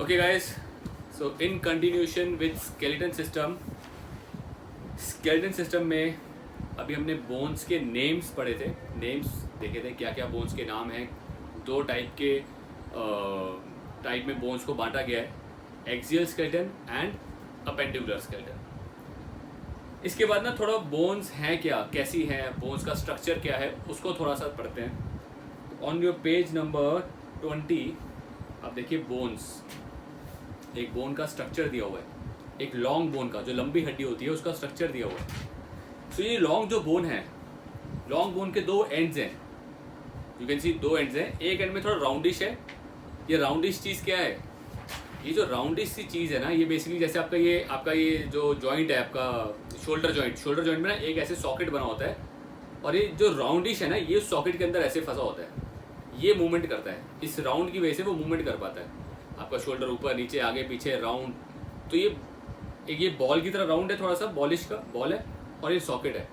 Okay guys, so in continuation with skeleton system में अभी हमने बोन्स के नेम्स पढ़े थे, नेम्स देखे थे क्या क्या बोन्स के नाम हैं। दो टाइप में बोन्स को बांटा गया है, axial skeleton and appendicular skeleton. इसके बाद ना थोड़ा बोन्स हैं क्या, कैसी हैं, बोन्स का स्ट्रक्चर क्या है, उसको थोड़ा सा पढ़ते हैं। ऑन योर पेज नंबर 20 आप देखिए बोन्स, एक बोन का स्ट्रक्चर दिया हुआ है, एक लॉन्ग बोन का जो लंबी हड्डी होती है उसका स्ट्रक्चर दिया हुआ है। तो ये लॉन्ग जो बोन है, लॉन्ग बोन के दो एंड्स हैं, यू कैन सी दो एंड्स हैं। एक एंड में थोड़ा राउंडिश है। ये राउंडिश चीज़ क्या है, ये जो राउंडिश सी चीज़ है ना, ये बेसिकली जैसे आपका ये जो जॉइंट है, आपका शोल्डर जॉइंट में ना एक ऐसे सॉकेट बना होता है, और ये जो राउंडिश है ना, ये उस सॉकेट के अंदर ऐसे फंसा होता है, ये मूवमेंट करता है। इस राउंड की वजह से वो मूवमेंट कर पाता है, आपका शोल्डर ऊपर नीचे आगे पीछे राउंड। तो ये बॉल की तरह राउंड है, थोड़ा सा बॉलिश का बॉल है, और ये सॉकेट है,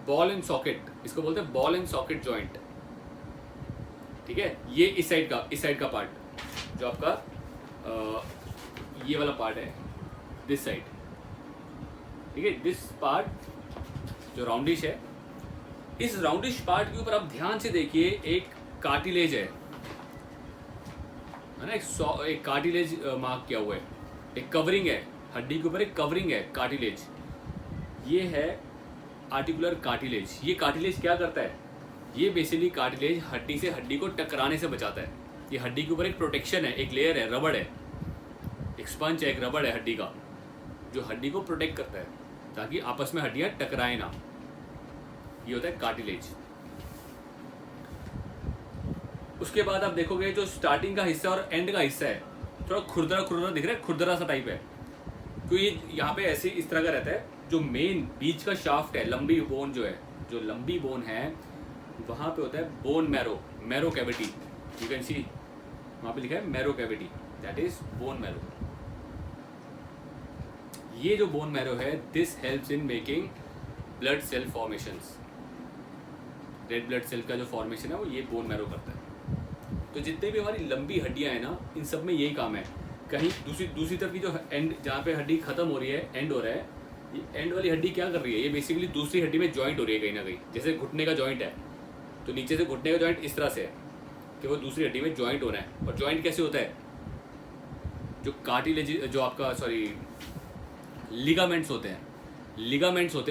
बॉल एंड सॉकेट, इसको बोलते हैं बॉल एंड सॉकेट जॉइंट। ठीक है, ये इस साइड का पार्ट जो आपका ये वाला पार्ट है, दिस साइड। ठीक है, दिस पार्ट जो राउंडिश है, इस राउंडिश पार्ट के ऊपर आप ध्यान से देखिए, एक कार्टिलेज है ना, एक कार्टिलेज मार्क किया हुआ है, एक कवरिंग है हड्डी के ऊपर, एक कवरिंग है कार्टिलेज। ये है आर्टिकुलर कार्टिलेज। ये कार्टिलेज क्या करता है, ये बेसिकली कार्टिलेज हड्डी से हड्डी को टकराने से बचाता है। ये हड्डी के ऊपर एक प्रोटेक्शन है, एक लेयर है, रबड़ है, एक स्पंज है, एक रबड़ है हड्डी का, जो हड्डी को प्रोटेक्ट करता है ताकि आपस में हड्डियां टकराए ना। ये होता है कार्टिलेज। उसके बाद आप देखोगे जो स्टार्टिंग का हिस्सा और एंड का हिस्सा है, थोड़ा खुरदरा दिख रहा है, खुरदरा सा टाइप है, क्योंकि यहाँ पे ऐसे इस तरह का रहता है। जो मेन बीच का शाफ्ट है, लंबी बोन जो है, जो लंबी बोन है, वहाँ पे होता है bone marrow cavity. You can see वहाँ पे लिखा है marrow cavity, that is bone marrow. ये जो बोन मैरो है, this helps in making blood cell formations. Red blood cell का जो फॉर्मेशन है वो ये बोन मैरो करता है। तो जितने भी हमारी लंबी हड्डियां हैं ना, इन सब में यही काम है। कहीं दूसरी तरफ की जो एंड, जहाँ पे हड्डी खत्म हो रही है, एंड हो रहा है, ये एंड वाली हड्डी क्या कर रही है, ये बेसिकली दूसरी हड्डी में जॉइंट हो रही है कहीं ना कहीं। जैसे घुटने का जॉइंट है, तो नीचे से घुटने का जॉइंट इस तरह से है कि वो दूसरी हड्डी में जॉइंट होना है। और जॉइंट कैसे होता है, जो कार्टिलेज, जो आपका लिगामेंट्स होते हैं,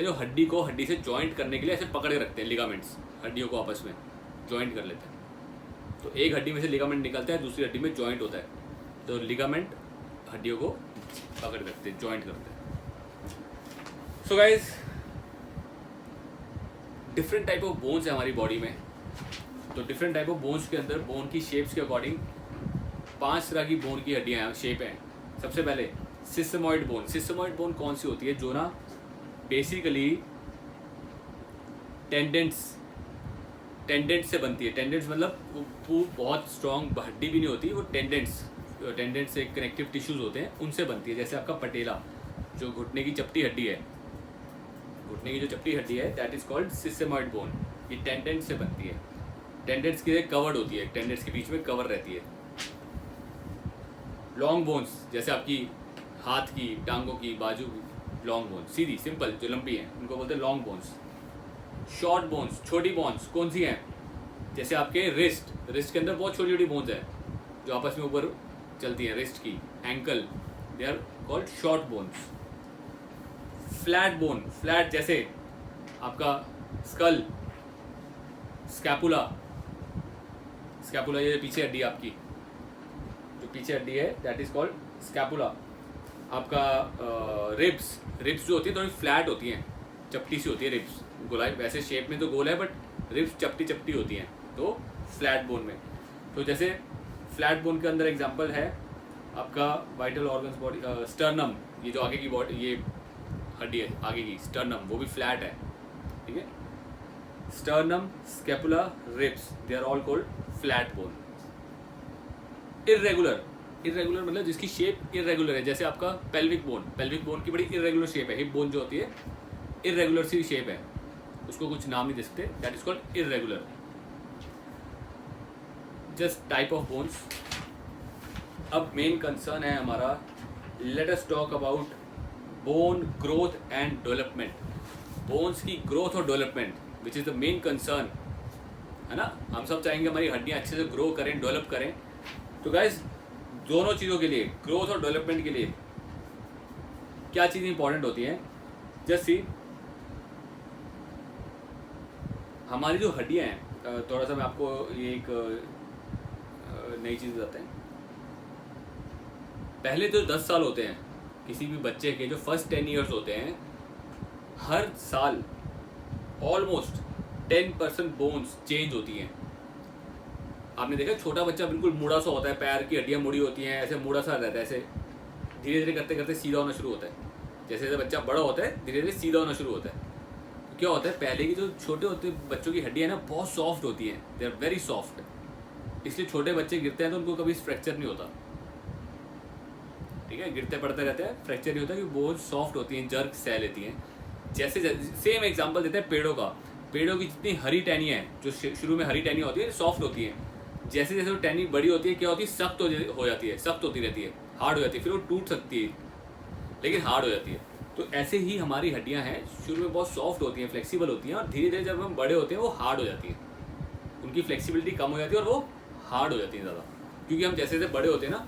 जो हड्डी को हड्डी से जॉइंट करने के लिए ऐसे पकड़ के रखते हैं। लिगामेंट्स हड्डियों को आपस में जॉइंट कर लेते हैं। तो एक हड्डी में से लिगामेंट निकलता है, दूसरी हड्डी में जॉइंट होता है, तो लिगामेंट हड्डियों को पकड़ रखते हैं, जॉइंट करते हैं। So guys, different type of bones है हमारी बॉडी में। तो डिफरेंट टाइप ऑफ बोन्स के अंदर बोन की शेप्स के अकॉर्डिंग 5 तरह की बोन की हड्डियाँ शेप हैं। सबसे पहले सिस्टमॉइड बोन। सिस्टमॉइड बोन कौन सी होती है, जो ना बेसिकली टेंडेंट्स से बनती है। टेंडेंट्स मतलब वो बहुत स्ट्रॉन्ग हड्डी भी नहीं होती, वो टेंडेंट्स से कनेक्टिव टिश्यूज होते हैं, उनसे बनती है। जैसे आपका पटेला, जो घुटने की चपटी हड्डी है, दैट इज कॉल्ड सिस्टमॉइड बोन। ये टेंडेंट्स से बनती है। टेंडेंट्स की कवर्ड होती है, टेंडेंट्स के बीच में कवर रहती है। लॉन्ग बोन्स, जैसे आपकी हाथ की, टांगों की, बाजू की लॉन्ग बोन्स, सीधी सिंपल जो लंबी हैं, उनको बोलते हैं लॉन्ग बोन्स। शॉर्ट बोन्स, छोटी बोन्स कौन सी हैं, जैसे आपके रिस्ट के अंदर बहुत छोटी छोटी बोन्स हैं जो आपस में ऊपर चलती हैं, रिस्ट की, ankle, they are called short bones. Flat bone, flat जैसे आपका स्कल, स्कैपुला, ये पीछे हड्डी आपकी, जो पीछे हड्डी है, दैट इज कॉल्ड स्कैपुला। आपका रिब्स जो होती है थोड़ी फ्लैट होती हैं, चपटी सी होती है रिब्स, गोलाई वैसे शेप में तो गोल है, बट रिब्स चपटी होती हैं, तो फ्लैट बोन में। तो जैसे फ्लैट बोन के अंदर एग्जांपल है आपका वाइटल ऑर्गन्स बॉडी, स्टर्नम, ये जो आगे की बॉडी, ये हड्डी है आगे की, स्टर्नम, वो भी फ्लैट है। ठीक है, sternum, scapula, ribs, they are all called flat bone. Irregular मतलब जिसकी शेप इर्रेगुलर है, जैसे आपका पेल्विक बोन की बड़ी इर्रेगुलर शेप है। हिप बोन जो होती है इर्रेगुलर सी शेप है, उसको कुछ नाम नहीं दे सकते, that is called irregular. Just type of bones. अब मेन कंसर्न है हमारा, let us talk about bone growth and development. Bones की ग्रोथ और development which is the main concern, है ना। हम सब चाहेंगे हमारी हड्डियाँ अच्छे से ग्रो करें, डेवलप करें। तो गाइज दोनों चीज़ों के लिए, ग्रोथ और डेवलपमेंट के लिए क्या चीज़ इंपॉर्टेंट होती है। जस्ट सी, हमारी जो हड्डियाँ हैं, थोड़ा सा मैं आपको ये एक नई चीज़ बताते हैं। पहले जो 10 साल होते हैं किसी भी बच्चे के, जो फर्स्ट 10 ईयर्स होते हैं, हर साल ऑलमोस्ट 10% बोन्स चेंज होती हैं। आपने देखा छोटा बच्चा बिल्कुल मुड़ा सा होता है, पैर की हड्डियाँ मुड़ी होती हैं, ऐसे मुड़ा सा रहता है, ऐसे धीरे धीरे करते करते सीधा होना शुरू होता है। जैसे जैसे बच्चा बड़ा होता है धीरे धीरे सीधा होना शुरू होता है। तो क्या होता है, पहले की जो छोटे होते बच्चों की हड्डियाँ ना बहुत सॉफ्ट होती हैं, दे आर वेरी सॉफ्ट, इसलिए छोटे बच्चे गिरते हैं तो उनको कभी फ्रैक्चर नहीं होता। ठीक है, गिरते पड़ते रहते हैं, फ्रैक्चर नहीं होता क्योंकि बहुत सॉफ्ट होती हैं, जर्क सह लेती हैं। जैसे सेम एग्जांपल देते हैं पेड़ों का। पेड़ों की जितनी हरी टहनियाँ हैं, जो शुरू में हरी टहनियाँ होती है, सॉफ्ट होती हैं। जैसे जैसे वो टहनी बड़ी होती है, क्या होती है, सख्त हो जाती है, सख्त होती रहती है, हार्ड हो जाती है, फिर वो टूट सकती है लेकिन हार्ड हो जाती है। तो ऐसे ही हमारी हड्डियाँ हैं, शुरू में बहुत सॉफ्ट होती हैं, फ्लेक्सिबल होती हैं, और धीरे धीरे जब हम बड़े होते हैं वो हार्ड हो जाती हैं। उनकी फ्लेक्सिबिलिटी कम हो जाती है और वो हार्ड हो जाती है ज़्यादा, क्योंकि हम जैसे जैसे बड़े होते हैं ना,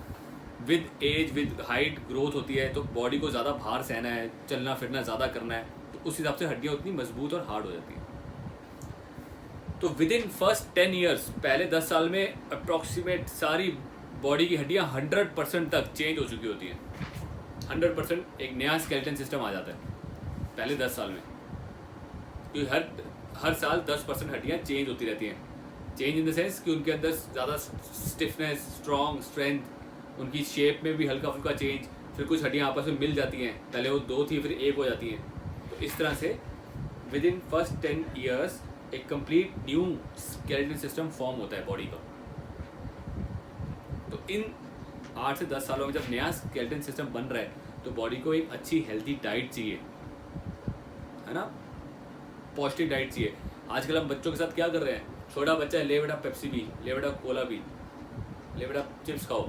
with age with height growth होती है, तो बॉडी को ज़्यादा भार सहना है, चलना फिरना ज़्यादा करना है, तो उस हिसाब से हड्डियाँ उतनी मजबूत और हार्ड हो जाती हैं। तो विद इन फर्स्ट 10 ईयर्स, पहले 10 साल में अप्रॉक्सीमेट सारी बॉडी की हड्डियाँ 100% तक चेंज हो चुकी होती हैं। 100% एक नया स्केलेटन सिस्टम आ जाता है पहले 10 साल में, क्योंकि हर साल 10% हड्डियाँ चेंज होती रहती हैं। चेंज इन द सेंस कि उनके अंदर ज़्यादा स्टिफनेस, स्ट्रॉन्ग, स्ट्रेंथ, उनकी शेप में भी हल्का फुल्का चेंज, फिर कुछ हड्डियाँ आपस में मिल जाती हैं, पहले वो 2 थी फिर 1 हो जाती हैं। तो इस तरह से विद इन फर्स्ट 10 ईयर्स एक complete new skeleton system form होता है बॉडी का। तो इन 8 से 10 सालों में जब नया स्केलेटन सिस्टम बन रहा है, तो बॉडी को एक अच्छी हेल्थी डाइट चाहिए, है ना, पौष्टिक डाइट चाहिए। आजकल हम बच्चों के साथ क्या कर रहे हैं, छोटा बच्चा है, ले बेटा पेप्सी पी, ले बेटा कोला पी, ले बेटा चिप्स खाओ।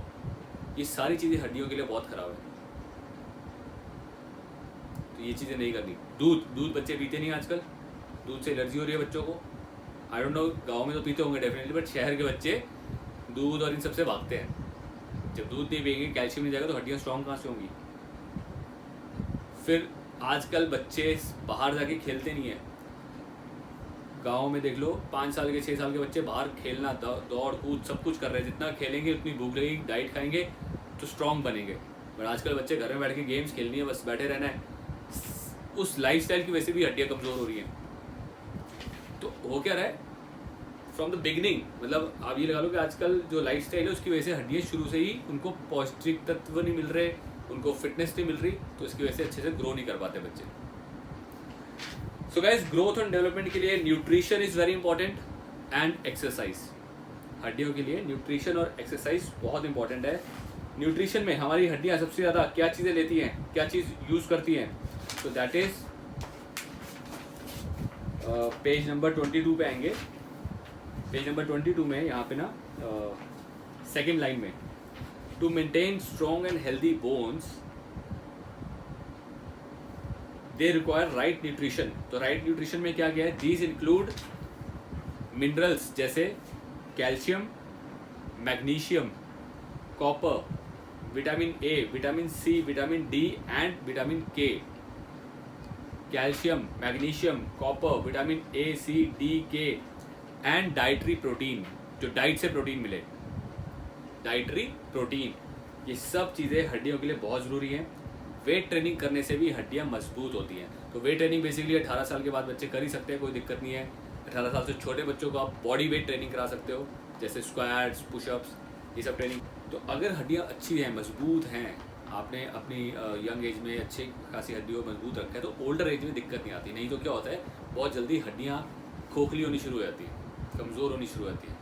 ये सारी चीज़ें हड्डियों के लिए बहुत ख़राब है, तो ये चीज़ें नहीं करनी। दूध बच्चे पीते नहीं आजकल, दूध से एलर्जी हो रही है बच्चों को। आई डोंट नो, गाँव में तो पीते होंगे डेफिनेटली, बट शहर के बच्चे दूध और इन सबसे भागते हैं। जब दूध नहीं पिएंगे, कैल्शियम नहीं जाएगा, तो हड्डियाँ स्ट्रॉन्ग कहाँ से होंगी। फिर आजकल बच्चे बाहर जाके खेलते नहीं हैं। गाँव में देख लो, 5 साल के 6 साल के बच्चे बाहर खेलना, दौड़ कूद सब कुछ कर रहे हैं। जितना खेलेंगे उतनी भूख लगेगी, डाइट खाएंगे तो स्ट्रॉन्ग बनेंगे। बट आजकल बच्चे घर में बैठ के गेम्स खेलनी है, बस बैठे रहना है। उस लाइफस्टाइल की वजह से भी हड्डियाँ कमज़ोर हो रही हैं। तो हो क्या रहा है, फ्रॉम द बिगनिंग, मतलब आप ये लगा लो कि आजकल जो लाइफस्टाइल है उसकी वजह से हड्डियाँ शुरू से ही उनको पौष्टिक तत्व नहीं मिल रहे, उनको फिटनेस नहीं मिल रही, तो इसकी वजह से अच्छे से ग्रो नहीं कर पाते बच्चे। So guys, growth and development के लिए nutrition is very important and exercise. हड्डियों के लिए न्यूट्रिशन और एक्सरसाइज बहुत इंपॉर्टेंट है। न्यूट्रिशन में हमारी हड्डियाँ सबसे ज़्यादा क्या चीज़ें लेती हैं, क्या चीज़ यूज़ करती हैं, तो दैट इज़ पेज नंबर 22 पे आएंगे। पेज नंबर 22 में यहाँ पे ना सेकेंड लाइन में, to maintain strong and healthy bones they require right nutrition. तो राइट न्यूट्रिशन में क्या क्या है, दीज इंक्लूड मिनरल्स जैसे calcium, magnesium, copper, vitamin A, vitamin C, vitamin D and vitamin K. Calcium, magnesium, copper, vitamin A, C, D, K and dietary protein, जो diet से protein मिले, dietary protein. ये सब चीज़ें हड्डियों के लिए बहुत ज़रूरी हैं। वेट ट्रेनिंग करने से भी हड्डियाँ मजबूत होती हैं। तो वेट ट्रेनिंग बेसिकली 18 साल के बाद बच्चे कर ही सकते हैं, कोई दिक्कत नहीं है। 18 साल से छोटे बच्चों को आप बॉडी वेट ट्रेनिंग करा सकते हो, जैसे स्क्वाट्स, पुशअप्स, ये सब ट्रेनिंग। तो अगर हड्डियाँ अच्छी हैं, मजबूत हैं, आपने अपनी यंग एज में अच्छी खासी हड्डियों मजबूत रखा है, तो ओल्डर एज में दिक्कत नहीं आती। नहीं तो क्या होता है, बहुत जल्दी हड्डियाँ खोखली होनी शुरू हो जाती हैं, कमज़ोर होनी शुरू हो जाती हैं,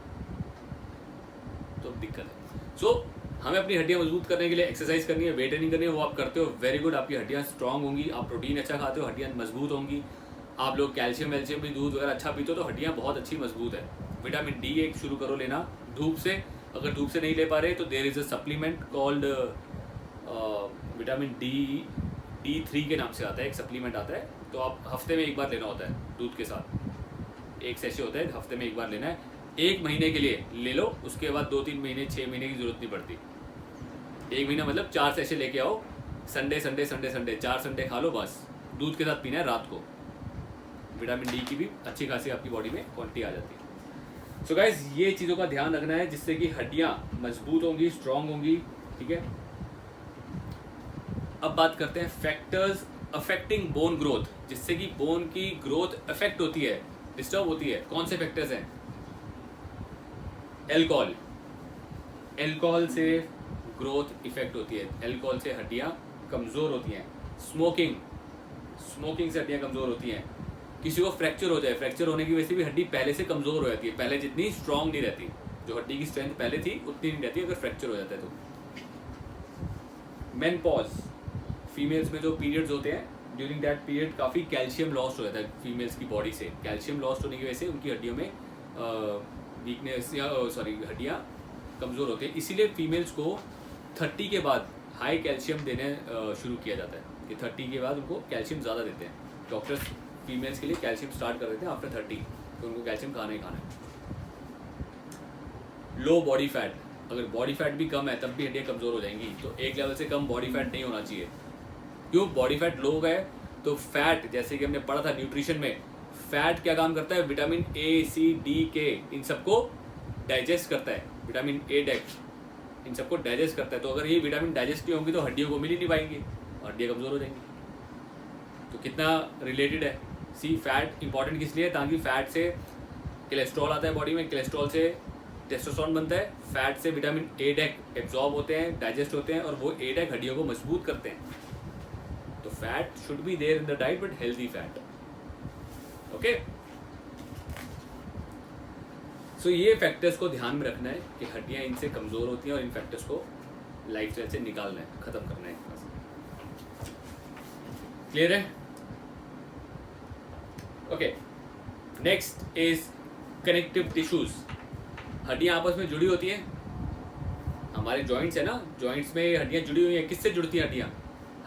तो दिक्कत है। सो हमें अपनी हड्डियाँ मजबूत करने के लिए एक्सरसाइज करनी है, वेट ट्रेनिंग करनी है, वो आप करते हो, वेरी गुड, आपकी हड्डियाँ स्ट्रांग होंगी। आप प्रोटीन अच्छा खाते हो, हड्डियाँ मजबूत होंगी। आप लोग कैल्शियम वैल्शियम भी दूध वगैरह अच्छा पीते हो, तो हड्डियाँ बहुत अच्छी मजबूत है। विटामिन डी एक शुरू करो लेना धूप से, अगर धूप से नहीं ले पा रहे तो there is a supplement called vitamin D3 के नाम से आता है, एक सप्लीमेंट आता है, तो आप हफ्ते में एक बार लेना होता है दूध के साथ। एक सेशे होता है, हफ्ते में एक बार लेना है, 1 महीने के लिए ले लो, उसके बाद 2-3 महीने 6 महीने की ज़रूरत नहीं पड़ती। 1 महीना मतलब 4 सेशे लेके आओ, संडे 4 संडे खा लो, बस दूध के साथ पीना है रात को। विटामिन डी की भी अच्छी खासी आपकी बॉडी में क्वांटिटी आ जाती है। सो गाइस, ये चीज़ों का ध्यान रखना है जिससे कि हड्डियाँ मजबूत होंगी, स्ट्रांग होंगी, ठीक है। अब बात करते हैं फैक्टर्स अफेक्टिंग बोन ग्रोथ, जिससे कि बोन की ग्रोथ अफेक्ट होती है, डिस्टर्ब होती है। कौन से फैक्टर्स हैं? एल्कोहल से ग्रोथ इफेक्ट होती है, एल्कोहल से हड्डियाँ कमज़ोर होती हैं। स्मोकिंग से हड्डियाँ कमज़ोर होती हैं। किसी को फ्रैक्चर हो जाए, फ्रैक्चर होने की वजह से भी हड्डी पहले से कमज़ोर हो जाती है, पहले जितनी स्ट्रांग नहीं रहती, जो हड्डी की स्ट्रेंथ पहले थी उतनी नहीं रहती अगर फ्रैक्चर हो जाता है तो। मेनपॉज, फीमेल्स में जो पीरियड्स होते हैं, ड्यूरिंग दैट पीरियड काफ़ी कैल्शियम लॉस्ट हो जाता है फीमेल्स की बॉडी से। कैल्शियम लॉस्ट होने की वजह से उनकी हड्डियों में वीकनेस या हड्डियाँ कमज़ोर होती है। इसीलिए फीमेल्स को 30 के बाद हाई कैल्शियम देने शुरू किया जाता है कि 30 के बाद उनको कैल्शियम ज़्यादा देते हैं डॉक्टर्स। फीमेल्स के लिए कैल्शियम स्टार्ट कर देते हैं आफ्टर 30, तो उनको कैल्शियम खाना ही खाना है। लो बॉडी फैट, अगर बॉडी फैट भी कम है तब भी हड्डियाँ कमज़ोर हो जाएंगी, तो एक लेवल से कम बॉडी फैट नहीं होना चाहिए। क्यों? बॉडी फैट लो गए तो फैट, जैसे कि हमने पढ़ा था न्यूट्रिशन में, फैट क्या काम करता है? Vitamin A, C, D, K इन सबको डाइजेस्ट करता है। विटामिन A, D इन सबको डाइजेस्ट करता है। तो अगर ये विटामिन डाइजेस्ट नहीं होंगी तो हड्डियों को मिल ही नहीं पाएंगी और हड्डियाँ कमज़ोर हो जाएंगी। तो कितना रिलेटेड है। सी, फैट इंपॉर्टेंट किस लिए है? ताकि फैट से कोलेस्ट्रॉल आता है बॉडी में, कोलेस्ट्रॉल से टेस्टोस्टेरोन बनता है, फैट से विटामिन A, D एब्जॉर्ब होते हैं, डाइजेस्ट होते हैं, और वो A, D हड्डियों को मजबूत करते हैं। तो fat should be there in the diet, but healthy fat. Okay, so ये फैक्टर्स को ध्यान में रखना है कि हड्डियां इनसे कमज़ोर होती हैं और इन फैक्टर्स को लाइफस्टाइल से निकालना है, ख़त्म करना है। क्लियर है? Okay, next is connective tissues. हड्डियां आपस में जुड़ी होती हैं, हमारे जॉइंट्स है ना, जॉइंट्स में हड्डियां जुड़ी हुई हैं। किससे जुड़ती हैं हड्डियां?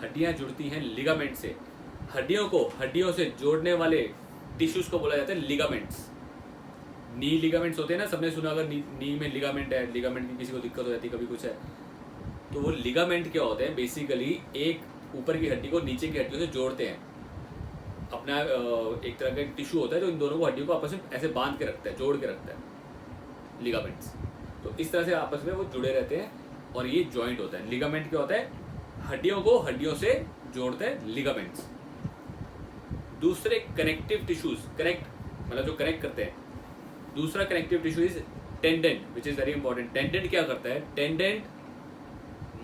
हड्डियां जुड़ती हैं लिगामेंट से। हड्डियों को हड्डियों से जोड़ने वाले टिश्यूज को बोला जाता है लिगामेंट्स। नी लिगामेंट्स होते हैं ना, सबने सुना, अगर नी में लिगामेंट है, लिगामेंट की किसी को दिक्कत हो जाती है, कभी कुछ है, तो वो लिगामेंट क्या होते हैं? बेसिकली एक ऊपर की हड्डी को नीचे की हड्डियों से जोड़ते हैं। अपना एक तरह का एक टिश्यू होता है जो इन दोनों को, हड्डियों को आपस में ऐसे बांध के रखता है, जोड़ के रखता है, लिगामेंट्स। तो इस तरह से आपस में वो जुड़े रहते हैं और ये जॉइंट होता है। लिगामेंट क्या होता है? हड्डियों को हड्डियों से जोड़ते हैं, लिगामेंट्स। दूसरे कनेक्टिव टिश्यूज, कनेक्ट मतलब जो कनेक्ट करते हैं। दूसरा connective tissue is tendon, which is very important. Tendon क्या करता है? टेंडेंट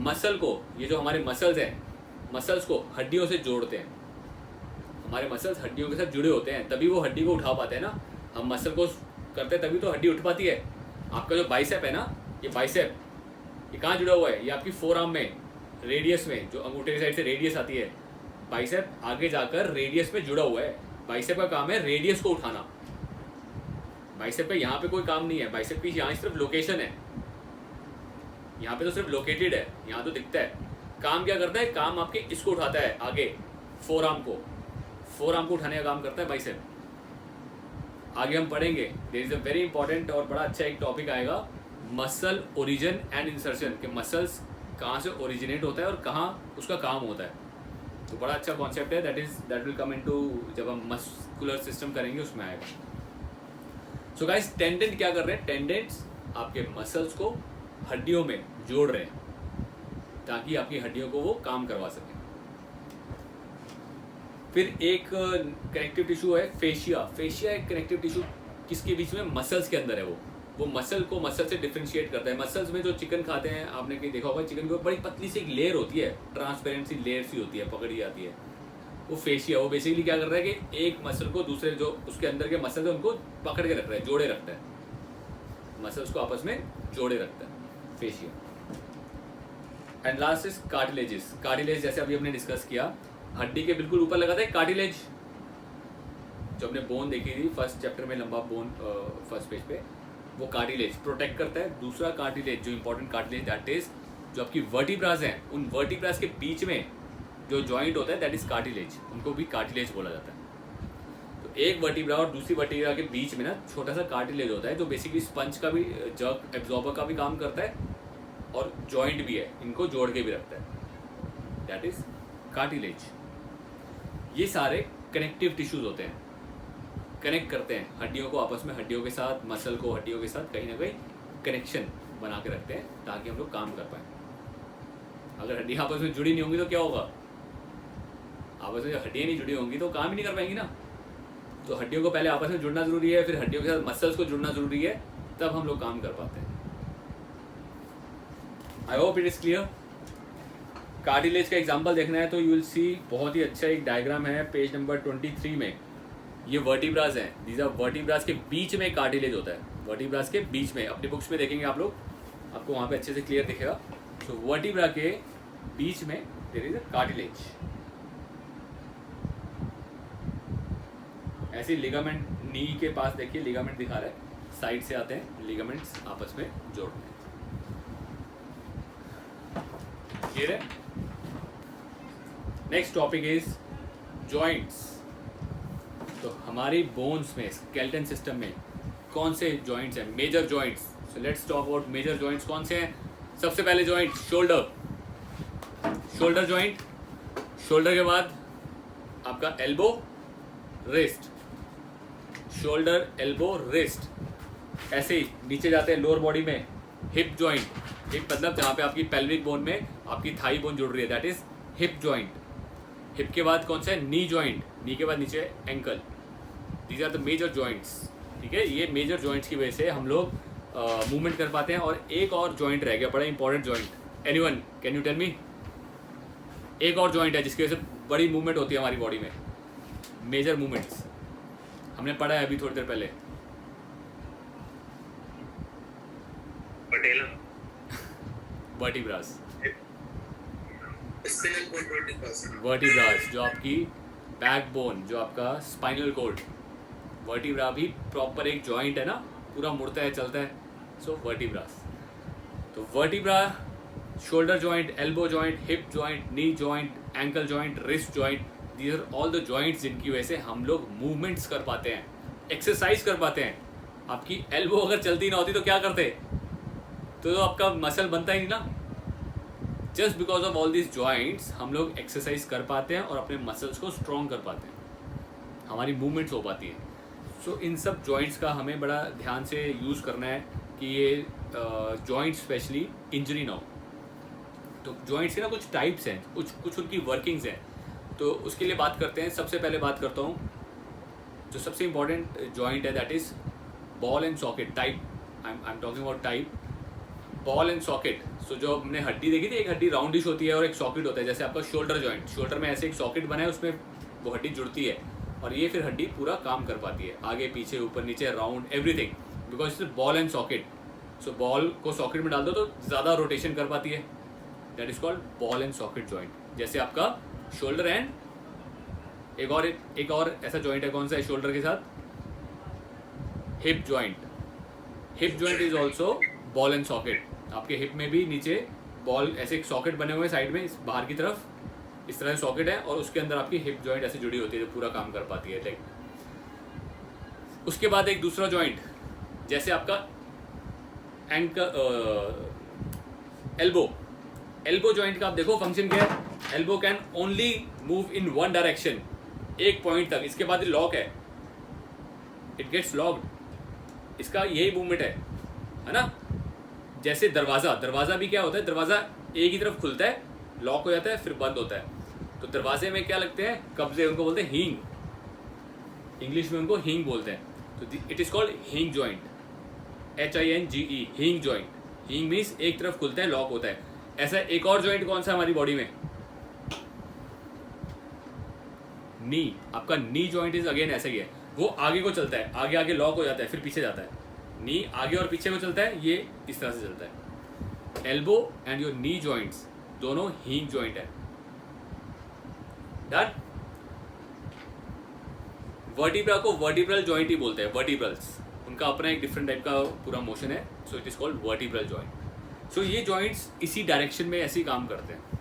मसल को, ये जो हमारे मसल्स हैं, मसल्स को हड्डियों से जोड़ते हैं। हमारे मसल्स हड्डियों के साथ जुड़े होते हैं, तभी वो हड्डी को उठा पाते हैं ना। हम मसल को करते हैं तभी तो हड्डी उठ पाती है। आपका जो बाइसेप है ना, ये बाइसेप, ये कहाँ जुड़ा हुआ है? ये आपकी फोर आर्म में, रेडियस में, जो अंगूठे की साइड से रेडियस आती है, बाइसेप आगे जाकर रेडियस में जुड़ा हुआ है। बाइसेप का काम है रेडियस को उठाना। बाइसेप का यहाँ पे कोई काम नहीं है, बाइसेप की यहाँ सिर्फ लोकेशन है, यहाँ पे तो सिर्फ लोकेटेड है, यहाँ तो दिखता है। काम क्या करता है? काम आपके इसको उठाता है आगे, फोर आर्म को उठाने का काम करता है बाइसेप। आगे हम पढ़ेंगे, there is a very important और बड़ा अच्छा एक टॉपिक आएगा, मसल ओरिजिन एंड इंसर्शन, के मसल्स कहाँ से ओरिजिनेट होता है और कहाँ उसका काम होता है। तो बड़ा अच्छा कॉन्सेप्ट है, दैट विल कम इनटू, जब हम मस्कुलर सिस्टम करेंगे उसमें आएगा। सो गाइस, टेंडेंट क्या कर रहे हैं? टेंडेंट्स आपके मसल्स को हड्डियों में जोड़ रहे हैं ताकि आपकी हड्डियों को वो काम करवा सकें। फिर एक कनेक्टिव टिश्यू है फेशिया। फेशिया एक कनेक्टिव टिश्यू किसके बीच में? मसल्स के अंदर है। वो मसल को मसल से डिफरेंशिएट करता है। मसल्स में जो चिकन खाते हैं, आपने कहीं देखा होगा, चिकन की बड़ी पतली सी एक लेयर होती है, ट्रांसपेरेंट सी लेयर सी होती है, पकड़ी जाती है, वो फेशिया। वो बेसिकली क्या कर रहा है कि एक मसल को दूसरे, जो उसके अंदर के मसल है उनको पकड़ के रख रहा है, जोड़े रखता है, मसल्स को आपस में जोड़े रखता है, fascia. And last is cartilages. Cartilage जैसे अभी हमने डिस्कस किया, हड्डी के बिल्कुल ऊपर लगाता है कार्टिलेज, जो हमने बोन देखी थी फर्स्ट चैप्टर में, लंबा बोन फर्स्ट पेज पे, वो कार्टिलेज प्रोटेक्ट करता है। दूसरा कार्टिलेज जो इंपॉर्टेंट कार्टिलेज दैट इज जो आपकी वर्टिब्रास हैं, उन वर्टिब्रास के बीच में जो जॉइंट होता है दैट इज कार्टिलेज, उनको भी कार्टिलेज बोला जाता है। तो एक वर्टिब्रा और दूसरी वर्टिब्रा के बीच में ना छोटा सा कार्टिलेज होता है जो बेसिकली स्पंज का भी, जर्क एब्जॉर्बर का भी काम करता है और जॉइंट भी है, इनको जोड़ के भी रखता है, दैट इज कार्टिलेज। ये सारे कनेक्टिव टिश्यूज होते हैं, कनेक्ट करते हैं हड्डियों को आपस में, हड्डियों के साथ, मसल को हड्डियों के साथ कहीं ना कहीं कनेक्शन बना के रखते हैं ताकि हम लोग काम कर पाए। अगर हड्डियाँ आपस में जुड़ी नहीं होंगी तो क्या होगा, आपस में हड्डियाँ नहीं जुड़ी होंगी तो काम ही नहीं कर पाएंगी ना। तो हड्डियों को पहले आपस में जुड़ना जरूरी है, फिर हड्डियों के साथ मसल्स को जुड़ना जरूरी है, तब हम लोग काम कर पाते हैं। I hope it is clear. Cartilage का एग्जांपल देखना है तो यू विल सी, बहुत ही अच्छा एक डायग्राम है पेज नंबर 23 में। ये वर्टिब्रास हैं, दीज आर वर्टिब्रास के बीच में कार्टिलेज होता है, वर्टिब्रास के बीच में, अपनी बुक्स में देखेंगे आप लोग, आपको वहाँ पे अच्छे से क्लियर दिखेगा। तो वर्टिब्रा के बीच में देयर इज अ कार्टिलेज। ऐसे लिगामेंट नी के पास देखिए, लिगामेंट दिखा रहा है, साइड से आते हैं लिगामेंट्स आपस में जोड़ते हैं। क्लियर है। Next topic is joints. तो हमारी बोन्स में, स्केलेटन सिस्टम में कौन से जॉइंट्स हैं, major joints. So let's talk about major joints कौन से हैं। सबसे पहले joint shoulder, shoulder joint. Shoulder के बाद आपका elbow, wrist, shoulder, elbow, wrist. ऐसे ही नीचे जाते हैं लोअर बॉडी में हिप जॉइंट, हिप मतलब जहाँ पे आपकी पेल्विक बोन में आपकी थाई बोन जुड़ रही है, that is hip joint. Hip के बाद कौन सा है, नी जॉइंट, नी के बाद नीचे ankle. These are the major joints. ठीक है, ये मेजर जॉइंट्स की वजह से हम लोग मूवमेंट कर पाते हैं। और एक और जॉइंट रह गया, बड़ा important joint. Anyone can you tell me, एक और जॉइंट है जिसकी वजह से बड़ी मूवमेंट होती है हमारी बॉडी में, मेजर मूवमेंट्स, हमने पढ़ा है अभी थोड़ी देर पहले। वर्टिब्रास, वर्टिब्रास जो आपकी बैकबोन, जो आपका स्पाइनल कॉर्ड, वर्टिब्रा भी प्रॉपर एक जॉइंट है ना, पूरा मुड़ता है, चलता है, सो वर्टिब्रास। तो vertebra, shoulder joint, elbow joint, hip joint, knee joint, ankle joint, wrist joint, these are all the joints जिनकी वजह से हम लोग मूवमेंट्स कर पाते हैं, एक्सरसाइज कर पाते हैं। आपकी एल्बो अगर चलती ना होती तो क्या करते, तो आपका मसल बनता ही नहीं ना। Just because of all this joints हम लोग एक्सरसाइज कर पाते हैं और अपने मसल्स को स्ट्रॉन्ग कर पाते हैं, हमारी मूवमेंट्स हो पाती हैं। सो इन सब जॉइंट्स का हमें बड़ा ध्यान से यूज़ करना है कि ये जॉइंट स्पेशली इंजरी ना हो। तो जॉइंट्स के ना कुछ टाइप्स हैं, कुछ उनकी वर्किंग्स हैं, तो उसके लिए बात करते हैं। सबसे पहले बात करता हूँ जो सबसे इंपॉर्टेंट जॉइंट है, that is ball and socket type. I am talking about type ball and socket. So जो हमने हड्डी देखी थी, एक हड्डी राउंडिश होती है और एक सॉकेट होता है, जैसे आपका शोल्डर जॉइंट, शोल्डर में ऐसे एक सॉकेट बना है, उसमें वो हड्डी जुड़ती है और ये फिर हड्डी पूरा काम कर पाती है, आगे पीछे ऊपर नीचे round everything, because it's ball and socket. So ball को सॉकेट में डाल दो तो ज़्यादा रोटेशन कर पाती है, that is called ball and socket joint. जैसे आपका शोल्डर एंड एक और ऐसा जॉइंट है, कौन सा है शोल्डर के साथ, hip joint. Hip joint is also ball and socket. आपके हिप में भी नीचे बॉल, ऐसे एक सॉकेट बने हुए हैं साइड में, बाहर की तरफ इस तरह से सॉकेट है और उसके अंदर आपकी हिप जॉइंट ऐसे जुड़ी होती है जो पूरा काम कर पाती है, लाइक। उसके बाद एक दूसरा जॉइंट, जैसे आपका एल्बो जॉइंट का आप देखो फंक्शन क्या है। Elbow can only move in one direction, एक पॉइंट तक, इसके बाद लॉक है, इट गेट्स लॉक्ड। इसका यही मूवमेंट है ना। जैसे दरवाजा भी क्या होता है, दरवाजा एक ही तरफ खुलता है, लॉक हो जाता है, फिर बंद होता है। तो दरवाजे में क्या लगते हैं, कब्जे, उनको बोलते हैं हींग, इंग्लिश में उनको हींग बोलते हैं। तो इट इज कॉल्ड हींग जॉइंट, HINGE, हींग जॉइंट। हींग मीन्स एक तरफ खुलता है, लॉक होता है। ऐसा एक और जॉइंट कौन सा हमारी बॉडी में, नी। आपका नी जॉइंट इज अगेन ऐसा ही है, वो आगे को चलता है, आगे आगे लॉक हो जाता है, फिर पीछे जाता है। नी आगे और पीछे को चलता है, ये इस तरह से चलता है। Elbow and your knee joints दोनों हींग जॉइंट है। डन। वर्टिब्रा को वर्टिब्रल जॉइंट ही बोलते हैं, वर्टिब्रल्स, उनका अपना एक डिफरेंट टाइप का पूरा मोशन है, so it is called vertebral joint. So ये जॉइंट्स इसी डायरेक्शन में ऐसे ही काम करते हैं।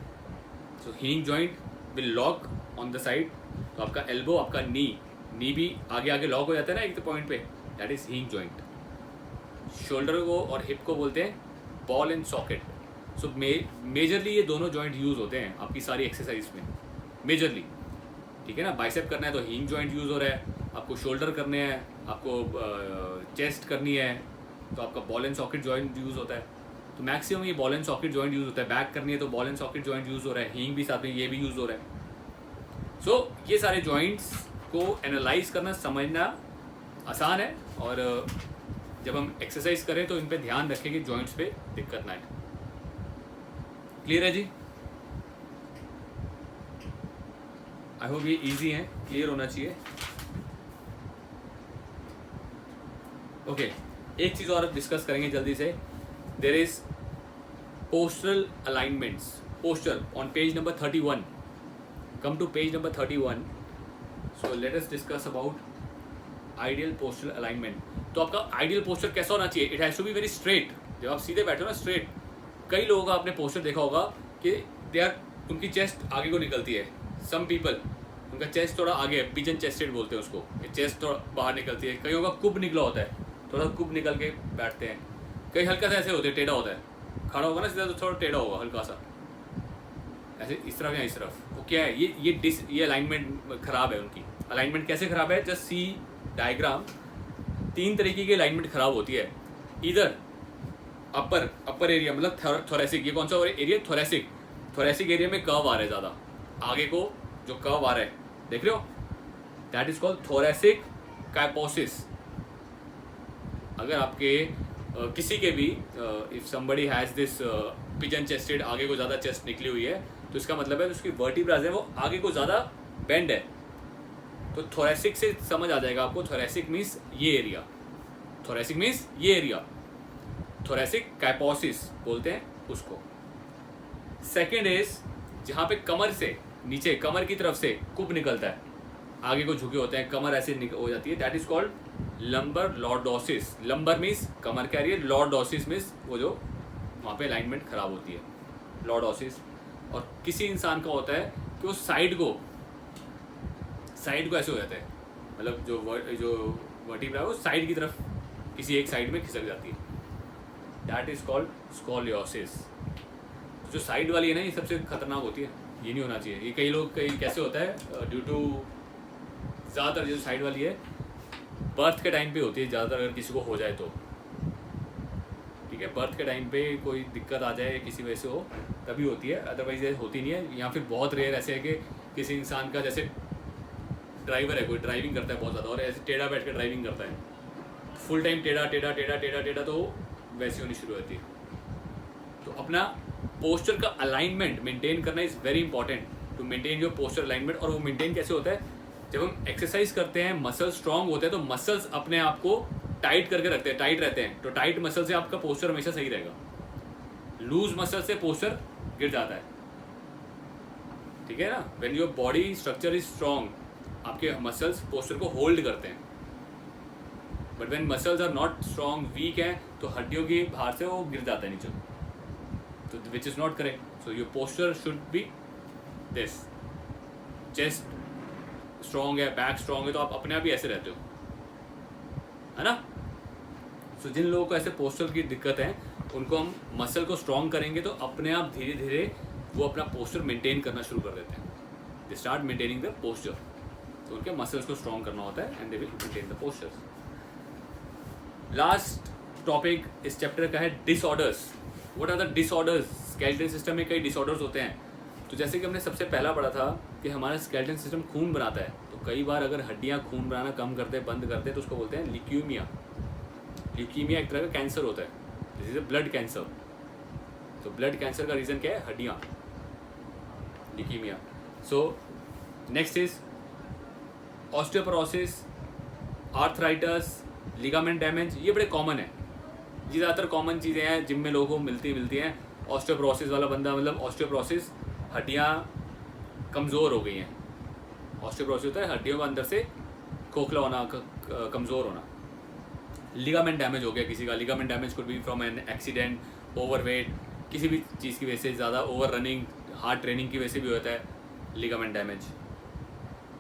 So hinge joint will lock on the side, तो आपका एल्बो, आपका नी भी आगे आगे लॉक हो जाता है ना एक पॉइंट पे, दैट इज हीइंग जॉइंट। शोल्डर को और हिप को बोलते हैं ball and socket. So majorly ये दोनों जॉइंट यूज़ होते हैं आपकी सारी एक्सरसाइज में, मेजरली, ठीक है ना। बाइसेप करना है तो हीइंग जॉइंट यूज़ हो रहा है, आपको शोल्डर करने हैं, आपको चेस्ट करनी है तो आपका ball and socket joint use होता है। तो मैक्सिमम ये ball and socket joint use होता है। बैक करनी है तो ball and socket joint use हो रहा है, हीइंग भी साथ में ये भी यूज़ हो रहा है। सो ये सारे जॉइंट्स को एनालाइज करना, समझना आसान है, और जब हम एक्सरसाइज करें तो इन पे ध्यान रखें कि जॉइंट्स पे दिक्कत ना आए। क्लियर है जी? आई होप ये इजी है, क्लियर होना चाहिए। ओके, एक चीज़ और डिस्कस करेंगे जल्दी से। There is postural alignments. Poster on page number 31। Come to page number 31। So let us discuss about ideal postural alignment. तो आपका आइडियल पोस्टर कैसा होना चाहिए? It has to be very straight. जब आप सीधे बैठे हो ना, स्ट्रेट। कई लोगों का आपने पोस्टर देखा होगा कि दे आर, उनकी चेस्ट आगे को निकलती है। सम पीपल, उनका चेस्ट थोड़ा आगे है, पिजन चेस्टेड बोलते हैं उसको, चेस्ट थोड़ा बाहर निकलती है। कईयों का कुब निकला होता है, थोड़ा कुब निकल के बैठते हैं। कई हल्का सा ऐसे होते हैं, टेढ़ा होता है। खड़ा होगा ना सीधा तो थोड़ा टेढ़ा होगा हल्का सा, ऐसे इस तरफ या इस तरफ। वो क्या है? ये अलाइनमेंट खराब है उनकी। अलाइनमेंट कैसे खराब है? Just C diagram. 3 तरीके की अलाइनमेंट खराब होती है। इधर अपर एरिया, मतलब थोरेसिक। ये कौन सा एरिया? थोरेसिक। थोरेसिक एरिया में कर्व आ रहा है ज़्यादा, आगे को जो कर्व आ रहा है, देख रहे हो? That is called thoracic kyphosis. अगर आपके किसी के भी if somebody has this pigeon chested, आगे को ज़्यादा चेस्ट निकली हुई है, तो इसका मतलब है उसकी वर्टिब्रास है वो आगे को ज़्यादा बेंड है। तो थोरेसिक से समझ आ जाएगा आपको, थोरेसिक मीन्स ये एरिया, थोरेसिक मीन्स ये एरिया, थोरेसिक काइपोसिस बोलते हैं उसको। सेकेंड इज जहाँ पे कमर से नीचे, कमर की तरफ से कुब निकलता है, आगे को झुके होते हैं, कमर ऐसे हो जाती है, that is called lumbar lordosis. Lumbar means कमर का एरिया, लॉर्डोसिस मीन्स वो जो वहाँ पे अलाइनमेंट खराब होती है, लॉर्डोसिस। और किसी इंसान का होता है कि वो साइड को ऐसे हो जाता है, मतलब जो वर्टिब्रा है वो साइड की तरफ किसी एक साइड में खिसक जाती है, दैट इज कॉल्ड स्कॉलियोसिस। जो साइड वाली है ना, ये सबसे खतरनाक होती है, ये नहीं होना चाहिए। ये कई कैसे होता है, ड्यू टू ज़्यादातर जो साइड वाली है बर्थ के टाइम पे होती है ज़्यादातर, अगर किसी को हो जाए तो, ठीक है, बर्थ के टाइम पे कोई दिक्कत आ जाए किसी वजह से हो तभी होती है, अदरवाइज ये होती नहीं है। या फिर बहुत रेयर ऐसे है कि किसी इंसान का, जैसे ड्राइवर है, कोई ड्राइविंग करता है बहुत ज़्यादा और ऐसे टेढ़ा बैठ कर ड्राइविंग करता है, फुल टाइम टेढ़ा, तो वैसी होनी शुरू होती है। तो अपना पोस्चर का अलाइनमेंट मेंटेन करना is very important to maintain your posture alignment. और वो मेंटेन कैसे होता है? जब हम एक्सरसाइज करते हैं, मसल्स स्ट्रांग होते हैं, तो मसल्स अपने आप को टाइट करके रखते हैं, टाइट रहते हैं। तो टाइट मसल से आपका पोस्चर हमेशा सही रहेगा, लूज मसल से पोस्चर गिर जाता है, ठीक है ना। When your body structure is strong, आपके मसल्स पोस्चर को होल्ड करते हैं। But when muscles are not strong, weak है, तो हड्डियों की बाहर से वो गिर जाता है नीचे, तो which is not correct. So your posture should be this, chest strong है, बैक स्ट्रॉन्ग है, तो आप अपने आप ही ऐसे रहते हो, है ना। सो जिन लोगों को ऐसे पोस्चर की दिक्कत है, उनको हम मसल को स्ट्रॉन्ग करेंगे तो अपने आप धीरे धीरे वो अपना पोस्चर मेंटेन करना शुरू कर देते हैं। They start maintaining the posture. तो उनके मसल्स को स्ट्रॉन्ग करना होता है and they will maintain the posture. Last topic इस चैप्टर का है disorders. What are the disorders? Skeletal system में कई डिसऑर्डर्स होते हैं। तो जैसे कि हमने सबसे पहला पढ़ा था कि हमारा स्केलेटल सिस्टम खून बनाता है, तो कई बार अगर हड्डियाँ खून बनाना कम करते, बंद करते, तो उसको बोलते हैं ल्यूकीमिया। ल्यूकीमिया एक तरह का कैंसर होता है, this is a blood cancer. तो ब्लड कैंसर का रीज़न क्या है? हड्डियाँ, leukaemia. So next is osteoporosis, arthritis, ligament damage. ये बड़े कॉमन है, ये ज़्यादातर कॉमन चीज़ें हैं जिम में लोगों को मिलती हैं। ऑस्टियोपोरोसिस वाला बंदा, मतलब ऑस्टियोपोरोसिस, हड्डियाँ कमज़ोर हो गई हैं। ऑस्टियोपोरोसिस होता है हड्डियों का अंदर से खोखला होना, कमज़ोर होना। लिगामेंट डैमेज हो गया किसी का, ligament damage could be from an accident, overweight, किसी भी चीज़ की वजह से, ज़्यादा ओवर रनिंग, हार्ड ट्रेनिंग की वजह से भी होता है लिगामेंट डैमेज।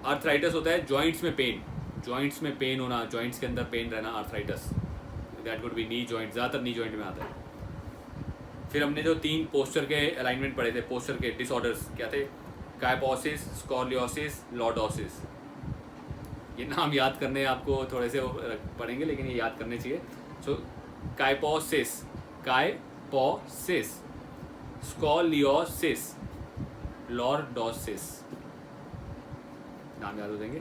आर्थराइटिस होता है जॉइंट्स में पेन, जॉइंट्स में पेन होना, जॉइंट्स के अंदर पेन रहना, arthritis, that could be knee joint, ज़्यादातर नी जॉइंट में आता है। फिर हमने जो 3 पोस्चर के अलाइनमेंट पढ़े थे, पोस्चर के डिसऑर्डर्स क्या थे, काइपोसिस, स्कॉलियोसिस, लॉर्डोसिस। ये नाम याद करने आपको थोड़े से पढ़ेंगे, लेकिन ये याद करने चाहिए। सो काइपोसिस, काइपोसिस, स्कॉलियोसिस, लॉर्डोसिस, नाम याद हो जाएंगे।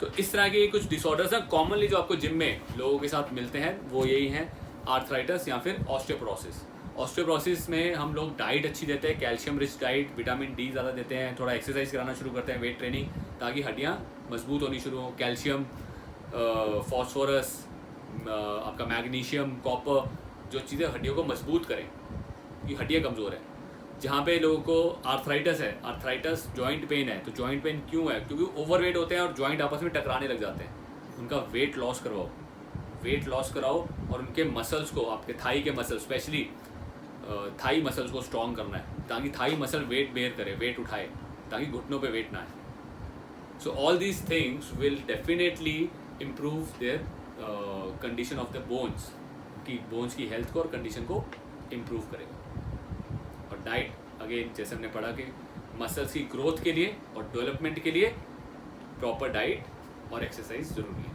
तो इस तरह के कुछ डिसऑर्डर्स हैं कॉमनली जो आपको जिम में लोगों के साथ मिलते हैं, वो यही हैं, आर्थराइटिस या फिर ऑस्टियोपोरोसिस। ऑस्टियोपोरोसिस में हम लोग डाइट अच्छी देते हैं, calcium rich diet, vitamin D ज़्यादा देते हैं, थोड़ा एक्सरसाइज कराना शुरू करते हैं, वेट ट्रेनिंग, ताकि हड्डियाँ मजबूत होनी शुरू हो। कैल्शियम, फॉस्फोरस, आपका मैग्नीशियम, कॉपर, जो चीज़ें हड्डियों को मजबूत करें, कि हड्डियाँ कमज़ोर हैं। जहाँ पे लोगों को आर्थराइटिस है, आर्थराइटिस जॉइंट पेन है, तो जॉइंट पेन क्यों है? क्योंकि ओवरवेट होते हैं और जॉइंट आपस में टकराने लग जाते हैं। उनका वेट लॉस करवाओ, वेट लॉस कराओ, और उनके मसल्स को, आपके थाई के मसल, स्पेशली थाई मसल्स को स्ट्रॉन्ग करना है, ताकि थाई मसल वेट बेयर करे, वेट उठाए, ताकि घुटनों पे वेट ना आए। So all these things will definitely improve their condition of the bones, कि बोन्स की हेल्थ को और कंडीशन को इम्प्रूव करेगा। और डाइट, अगेन जैसे हमने पढ़ा कि मसल्स की ग्रोथ के लिए और डेवलपमेंट के लिए प्रॉपर डाइट और एक्सरसाइज ज़रूरी है।